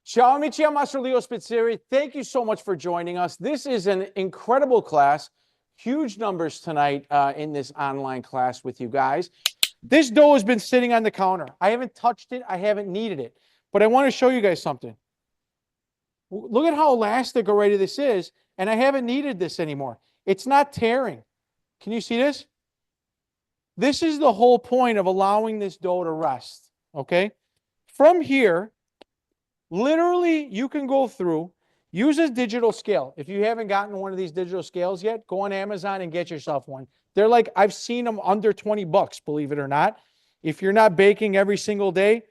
Ciao amici, I'm Master Leo Spitzeri. Thank you so much for joining us. This is an incredible class. Huge numbers tonight in this online class with you guys. This dough has been sitting on the counter. I haven't touched it. I haven't kneaded it. But I want to show you guys something. Look at how elastic already this is. And I haven't kneaded this anymore. It's not tearing. Can you see this? This is the whole point of allowing this dough to rest. Okay? From here, literally, you can go through, use a digital scale. If you haven't gotten one of these digital scales yet, go on Amazon and get yourself one. They're like, I've seen them under 20 bucks, believe it or not. If you're not baking every single day,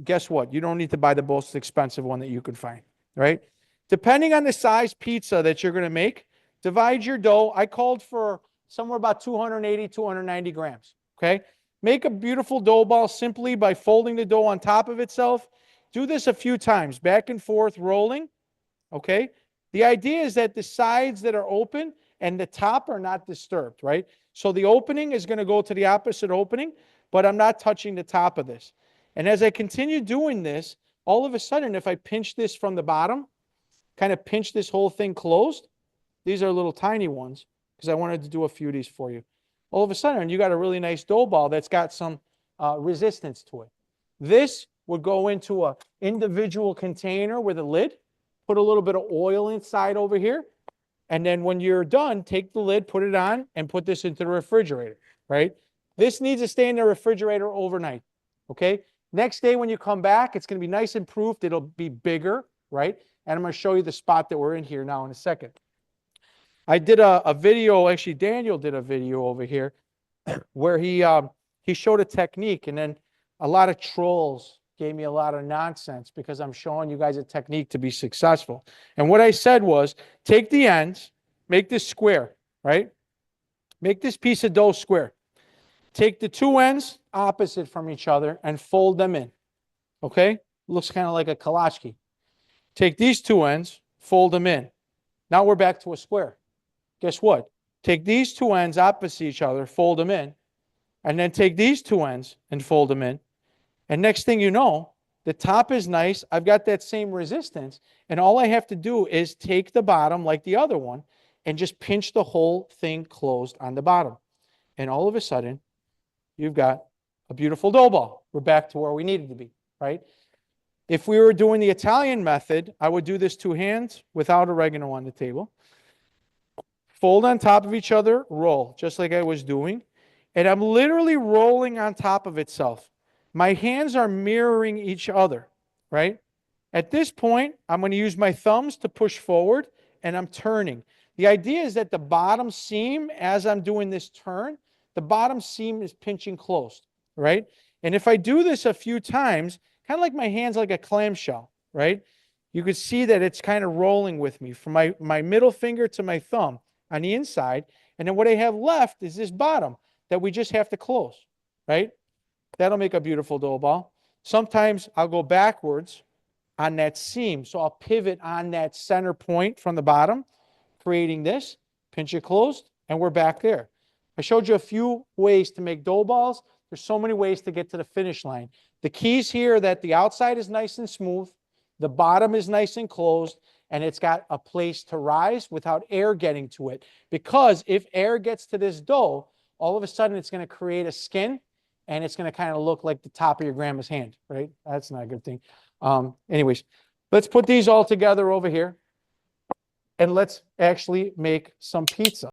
guess what? You don't need to buy the most expensive one that you can find, right? Depending on the size pizza that you're going to make, divide your dough. I called for somewhere about 280, 290 grams, okay? Make a beautiful dough ball simply by folding the dough on top of itself. Do this a few times, back and forth, rolling, okay? The idea is that the sides that are open and the top are not disturbed, right? So the opening is going to go to the opposite opening, but I'm not touching the top of this. And as I continue doing this, all of a sudden, if I pinch this from the bottom, kind of pinch this whole thing closed, these are little tiny ones because I wanted to do a few of these for you. All of a sudden, you got a really nice dough ball that's got some resistance to it. This would go into an individual container with a lid, put a little bit of oil inside over here, and then when you're done, take the lid, put it on, and put this into the refrigerator, right? This needs to stay in the refrigerator overnight, okay? Next day when you come back, it's going to be nice and proofed. It'll be bigger, right? And I'm going to show you the spot that we're in here now in a second. I did a video, actually Daniel did a video over here where he showed a technique, and then a lot of trolls gave me a lot of nonsense because I'm showing you guys a technique to be successful. And what I said was, take the ends, make this square, right? Make this piece of dough square. Take the two ends opposite from each other and fold them in, okay? Looks kind of like a kolache. Take these two ends, fold them in. Now we're back to a square. Guess what? Take these two ends opposite each other, fold them in, and then take these two ends and fold them in. And next thing you know, the top is nice. I've got that same resistance. And all I have to do is take the bottom like the other one and just pinch the whole thing closed on the bottom. And all of a sudden, you've got a beautiful dough ball. We're back to where we needed to be, right? If we were doing the Italian method, I would do this two hands without oregano on the table. Fold on top of each other, roll, just like I was doing. And I'm literally rolling on top of itself. My hands are mirroring each other, right? At this point, I'm going to use my thumbs to push forward, and I'm turning. The idea is that the bottom seam, as I'm doing this turn, the bottom seam is pinching closed, right? And if I do this a few times, kind of like my hands like a clamshell, right? You could see that it's kind of rolling with me from my middle finger to my thumb on the inside. And then what I have left is this bottom that we just have to close, right? That'll make a beautiful dough ball. Sometimes I'll go backwards on that seam. So I'll pivot on that center point from the bottom, creating this, pinch it closed, and we're back there. I showed you a few ways to make dough balls. There's so many ways to get to the finish line. The keys here are that the outside is nice and smooth, the bottom is nice and closed, and it's got a place to rise without air getting to it. Because if air gets to this dough, all of a sudden it's going to create a skin, and it's going to kind of look like the top of your grandma's hand, right? That's not a good thing. Anyways, let's put these all together over here, and let's actually make some pizza.